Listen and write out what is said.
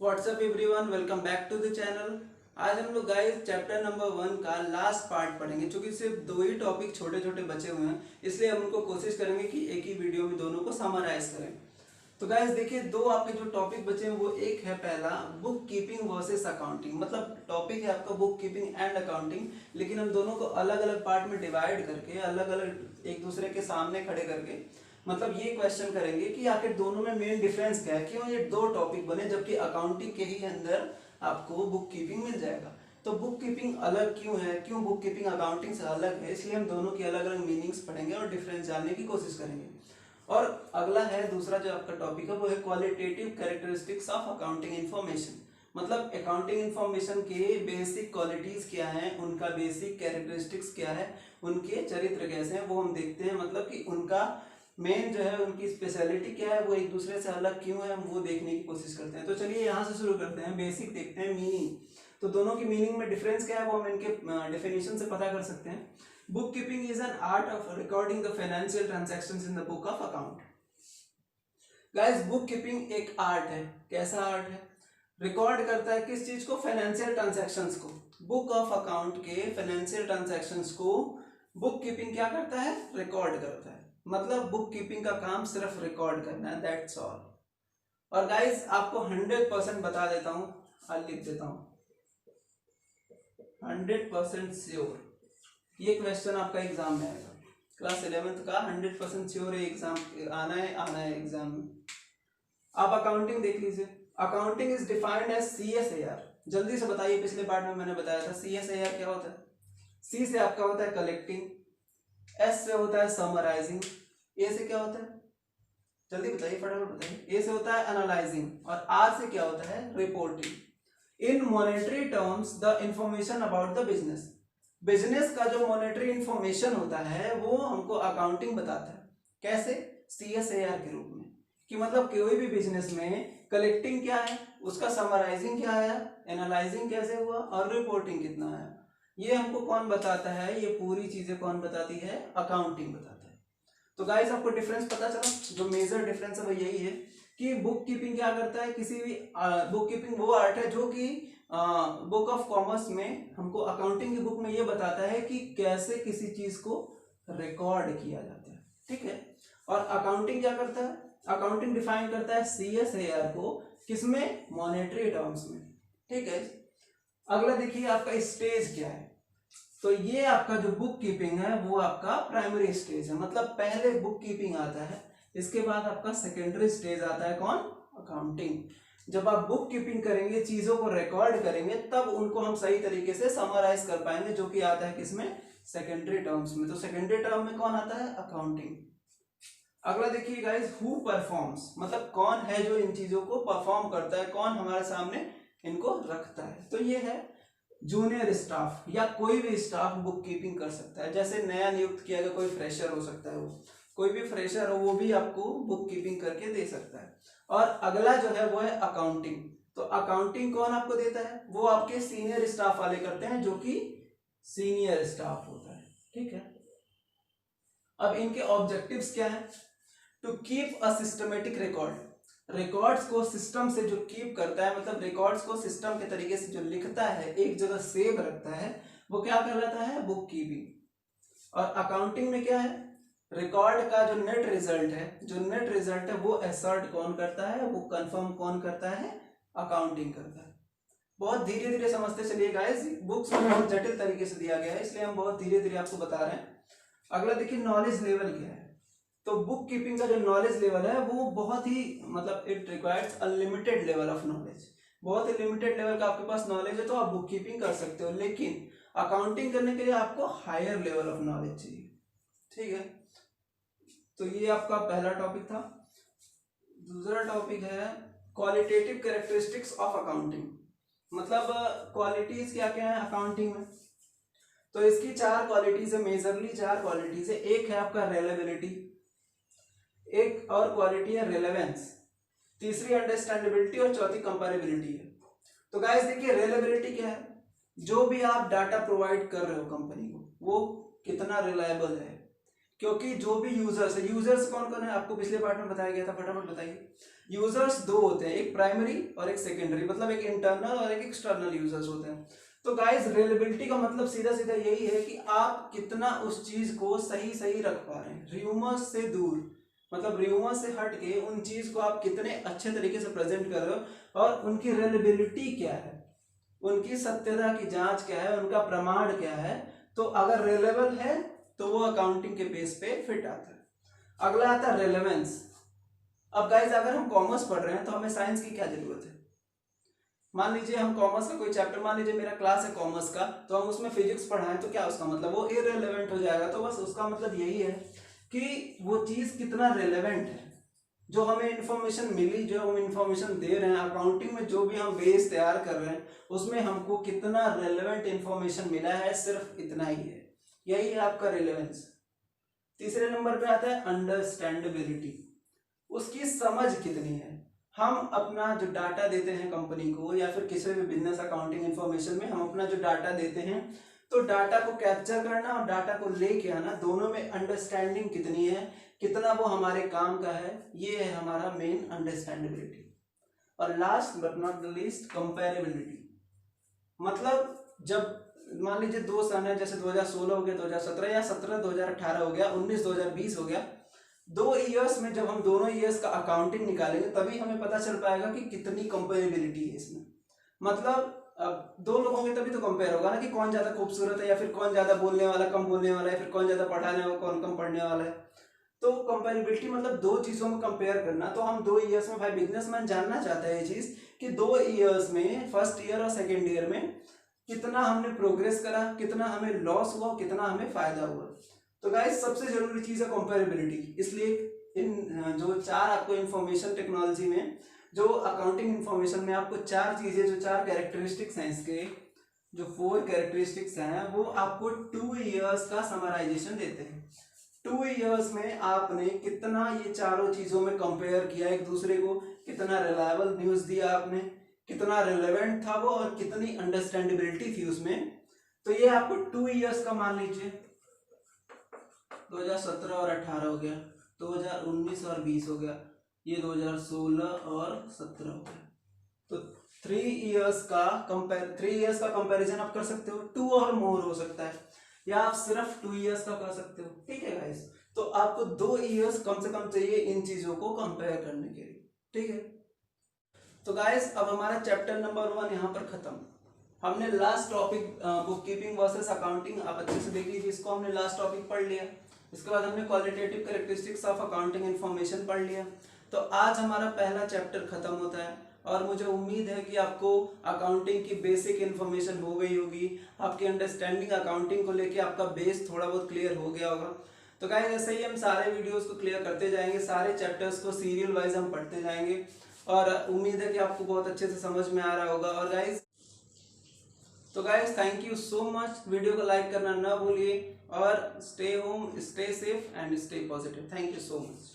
WhatsApp everyone, welcome back to the channel. आज हम लोग गाइस चैप्टर नंबर 1 का लास्ट पार्ट पढ़ेंगे। क्योंकि सिर्फ दो ही टॉपिक छोटे छोटे बचे हुए हैं, इसलिए हम उनको कोशिश करेंगे कि एक ही वीडियो में दोनों को समराइज करें। तो गाइस देखिए, दो आपके जो टॉपिक बचे हैं वो एक है पहला बुक कीपिंग वर्सेस अकाउंटिंग। मतलब टॉपिक है आपका बुक कीपिंग एंड अकाउंटिंग, लेकिन हम दोनों को अलग अलग पार्ट में डिवाइड करके अलग अलग एक दूसरे के सामने खड़े करके मतलब ये क्वेश्चन करेंगे कि आखिर दोनों में मेन डिफरेंस क्या है, क्यों ये दो टॉपिक बने जबकि अकाउंटिंग के ही अंदर आपको बुक कीपिंग मिल जाएगा। तो बुक कीपिंग अलग क्यों है, क्यों बुक कीपिंग अकाउंटिंग से अलग है, इसलिए हम दोनों की अलग अलग मीनिंग्स पढ़ेंगे और डिफरेंस जानने की कोशिश करेंगे। और अगला है दूसरा जो आपका टॉपिक है वो है qualitative characteristics of accounting information. मतलब अकाउंटिंग इन्फॉर्मेशन के बेसिक क्वालिटीज क्या हैं, उनका बेसिक कैरेक्टरिस्टिक्स क्या है, उनके चरित्र कैसे हैं वो हम देखते हैं। मतलब कि उनका मेन जो है उनकी स्पेशलिटी क्या है, वो एक दूसरे से अलग क्यों है, हम वो देखने की कोशिश करते हैं। तो चलिए यहाँ से शुरू करते हैं, बेसिक देखते हैं मीनिंग। तो दोनों की मीनिंग में डिफरेंस क्या है वो हम इनके डेफिनेशन से पता कर सकते हैं। Book keeping is an art of recording the financial transactions in the book of account. Guys book keeping एक आर्ट है। कैसा आर्ट है? रिकॉर्ड करता है किस चीज को? फाइनेंशियल ट्रांजैक्शंस को। बुक ऑफ अकाउंट के फाइनेंशियल ट्रांजैक्शंस को बुक कीपिंग क्या करता है? रिकॉर्ड करता है। मतलब बुक कीपिंग का काम सिर्फ रिकॉर्ड करना है, दैट्स ऑल। और गाइस आपको 100% बता देता हूं, आज लिख देता हूं 100% श्योर ये क्वेश्चन आपका एग्जाम में आएगा। क्लास 11th का 100% श्योर है एग्जाम आना है एग्जाम में। आप अकाउंटिंग देख लीजिए। Accounting is defined as CSAR। जल्दी से बताइए, पिछले पार्ट में मैंने बताया था CSAR क्या होता है। C से आपका होता है कलेक्टिंग, S से होता है समराइजिंग, A से क्या होता है? जल्दी बताइए, फटाफट बताइए। A से होता है एनालाइजिंग और R से क्या होता है? Reporting. In monetary terms the information about the business. Business का जो मॉनेटरी इंफॉर्मेशन होता है वो हमको अकाउंटिंग बताता है। कैसे? CSAR के रूप में। कि मतलब कोई भी बिजनेस में कलेक्टिंग क्या है, उसका समराइजिंग क्या आया, एनालाइजिंग कैसे हुआ और रिपोर्टिंग कितना आया, ये हमको कौन बताता है? ये पूरी चीजें कौन बताती है? अकाउंटिंग बताता है। तो गाइस आपको डिफरेंस पता चला। जो मेजर डिफरेंस है वो यही है कि बुक कीपिंग क्या करता है, किसी भी बुक कीपिंग वो आर्ट है जो कि बुक ऑफ कॉमर्स में हमको अकाउंटिंग की बुक में ये बताता है कि कैसे किसी चीज को रिकॉर्ड किया जाता है। ठीक है। और अकाउंटिंग क्या करता है? अकाउंटिंग डिफाइन करता है CSAR को, किसमें? मॉनेटरी टर्म्स में। ठीक है। अगला देखिए आपका स्टेज क्या है। तो ये आपका जो बुक कीपिंग है वो आपका प्राइमरी स्टेज है। मतलब पहले बुक कीपिंग आता है, इसके बाद आपका सेकेंडरी स्टेज आता है कौन? अकाउंटिंग। जब आप बुक कीपिंग करेंगे, चीजों को रिकॉर्ड करेंगे, तब उनको हम सही तरीके से समराइज कर पाएंगे, जो कि आता है किसमें? सेकेंडरी टर्म्स में। तो सेकेंडरी टर्म में कौन आता है? अकाउंटिंग। अगला देखिए गाइस, हु परफॉर्म्स। मतलब कौन है जो इन चीजों को परफॉर्म करता है, कौन हमारे सामने इनको रखता है। तो ये है जूनियर स्टाफ या कोई भी स्टाफ बुक कीपिंग कर सकता है। जैसे नया नियुक्त किया गया कोई फ्रेशर हो सकता है, वो कोई भी फ्रेशर हो वो भी आपको बुक कीपिंग करके दे सकता है। और अगला जो है वो है अकाउंटिंग। तो अकाउंटिंग कौन आपको देता है? वो आपके सीनियर स्टाफ वाले करते हैं, जो कि सीनियर स्टाफ होता है। ठीक है। अब इनके ऑब्जेक्टिव्स क्या है? To keep a systematic record. Records को सिस्टम से जो कीप करता है, मतलब रिकॉर्ड्स को सिस्टम के तरीके से जो लिखता है, एक जगह सेव रखता है, वो क्या कहलाता है? Book keeping. और अकाउंटिंग में क्या है? रिकॉर्ड का जो नेट रिजल्ट है, वो असर्ट कौन करता है, वो कंफर्म कौन करता है? अकाउंटिंग करता है। बहुत धीरे धीरे समझते चलिए गाइस, बुक्स में बहुत जटिल तरीके से दिया गया है, इसलिए हम बहुत धीरे धीरे आपको बता रहे हैं। अगला देखिए, नॉलेज लेवल क्या है। तो बुक कीपिंग का जो नॉलेज लेवल है वो बहुत ही मतलब it requires unlimited level of knowledge. बहुत ही लिमिटेड लेवल का आपके पास नॉलेज है तो आप बुक कीपिंग कर सकते हो, लेकिन अकाउंटिंग करने के लिए आपको हायर लेवल ऑफ नॉलेज चाहिए। ठीक है। तो ये आपका पहला टॉपिक था। दूसरा टॉपिक है क्वालिटेटिव कैरेक्टरिस्टिक्स ऑफ अकाउंटिंग। मतलब क्वालिटीज क्या क्या है अकाउंटिंग में। तो इसकी 4 क्वालिटीज है, मेजरली 4 क्वालिटीज है। एक है आपका रेलेबिलिटी, एक और क्वालिटी है रेलेवेंस, तीसरी अंडरस्टैंडेबिलिटी और चौथी कंपेरेबिलिटी है। तो गाइस देखिए, रेलेबिलिटी क्या है? जो भी आप डाटा प्रोवाइड कर रहे हो कंपनी को, वो कितना रिलायबल है, क्योंकि जो भी यूजर्स है, यूजर्स कौन कौन है आपको पिछले पार्ट में बताया गया था, फटाफट बताइए। यूजर्स दो होते हैं, एक प्राइमरी और एक सेकेंडरी, मतलब एक इंटरनल और एक एक्सटर्नल यूजर्स होते हैं। तो गाइस रिलायबिलिटी का मतलब सीधा सीधा यही है कि आप कितना उस चीज को सही सही रख पा रहे हैं, र्यूमर्स से दूर, मतलब र्यूमर्स से हट के उन चीज को आप कितने अच्छे तरीके से प्रेजेंट कर रहे हो और उनकी रिलायबिलिटी क्या है, उनकी सत्यता की जांच क्या है, उनका प्रमाण क्या है। तो अगर रिलेबल है तो वो अकाउंटिंग के बेस पे फिट आता है। अगला आता है रेलेवेंस। अब गाइस अगर हम कॉमर्स पढ़ रहे हैं तो हमें साइंस की क्या जरूरत है। मान लीजिए हम कॉमर्स का कोई चैप्टर, मान लीजिए मेरा क्लास है कॉमर्स का, तो हम उसमें फिजिक्स पढ़ाएं तो क्या उसका मतलब, वो इररिलेवेंट हो जाएगा। तो बस उसका मतलब यही है कि वो चीज कितना रिलेवेंट है, जो हमें इंफॉर्मेशन मिली, जो हम इंफॉर्मेशन दे रहे हैं, अकाउंटिंग में जो भी हम बेस तैयार कर रहे हैं उसमें हमको कितना रेलेवेंट इंफॉर्मेशन मिला है, सिर्फ इतना ही है, यही है आपका रिलेवेंस। तीसरे नंबर पे आता है अंडरस्टैंडेबिलिटी, उसकी समझ कितनी है। हम अपना जो डाटा देते हैं कंपनी को या फिर किसी भी बिजनेस अकाउंटिंग इंफॉर्मेशन में, हम अपना जो डाटा देते हैं तो डाटा को कैप्चर करना और डाटा को लेके आना, दोनों में अंडरस्टैंडिंग कितनी है, कितना वो हमारे काम का है, ये है हमारा मेन अंडरस्टैंडेबिलिटी। और last but not the least comparability, मतलब जब मान लीजिए दो सन है, जैसे 2016 हो गया, 2017 या 17 2018 हो गया, 19 2020 हो गया, 2 ईयर्स में जब हम दोनों ईयर्स का अकाउंटिंग निकालेंगे तभी हमें पता चल पाएगा कि कितनी कंपेरेबिलिटी है इसमें। मतलब अब दो लोग होंगे तभी तो कंपेयर होगा ना कि कौन ज्यादा खूबसूरत है, या फिर कौन ज्यादा बोलने वाला कम बोलने वाला है, फिर कौन ज्यादा पढ़ाने वाला कौन कम पढ़ने वाला है। तो कंपेरेबिलिटी मतलब दो चीजों में कंपेयर करना। तो हम 2 ईयर्स में, भाई बिजनेसमैन जानना चाहता है ये चीज कि 2 ईयर्स में, फर्स्ट ईयर और सेकेंड ईयर में कितना हमने प्रोग्रेस करा, कितना हमें लॉस हुआ, कितना हमें फायदा हुआ। तो गाइस सबसे जरूरी चीज है कंपेरेबिलिटी। इसलिए इन जो चार आपको इंफॉर्मेशन टेक्नोलॉजी में, जो अकाउंटिंग इंफॉर्मेशन में आपको चार चीजें, जो चार कैरेक्टरिस्टिक्स हैं इसके, जो 4 कैरेक्टरिस्टिक्स हैं, वो आपको 2 ईयर्स का समराइजेशन देते हैं। 2 ईयर्स में आपने कितना ये चारों चीजों में कंपेयर किया एक दूसरे को, कितना रिलायबल न्यूज दिया आपने, कितना रिलेवेंट था वो, और कितनी अंडरस्टैंडेबिलिटी थी उसमें। तो ये आपको 2 ईयर्स का, मान लीजिए 2017 और 18 हो गया, 2019 और 20 हो गया, ये 2016 और 17 हो गया। तो 3 ईयर्स का 3 ईयर्स का कंपैरिजन आप कर सकते हो, 2 और मोर हो सकता है, या आप सिर्फ 2 ईयर्स का कर सकते हो। ठीक है गाइस, तो आपको 2 ईयर्स कम से कम चाहिए इन चीजों को कंपेयर करने के लिए। ठीक है, तो गाइस अब हमारा चैप्टर नंबर 1 यहाँ पर खत्म। हमने last topic book keeping versus accounting, आप अच्छे से देख लीजिए, इसको हमने लास्ट टॉपिक पढ़ लिया। इसके बाद हमने qualitative characteristics of accounting information पढ़ लिया। तो आज हमारा पहला चैप्टर खत्म होता है, और मुझे उम्मीद है कि आपको अकाउंटिंग की बेसिक इन्फॉर्मेशन हो गई होगी, आपकी अंडरस्टैंडिंग अकाउंटिंग को लेके आपका बेस थोड़ा बहुत क्लियर हो गया होगा। तो गाइस ऐसे ही हम सारे वीडियोस को क्लियर करते जाएंगे, सारे चैप्टर्स को सीरियल वाइज हम पढ़ते जाएंगे, और उम्मीद है कि आपको बहुत अच्छे से समझ में आ रहा होगा। और guys thank you so much, video को लाइक करना ना भूलिए, और stay home, stay safe and stay positive. Thank you so much.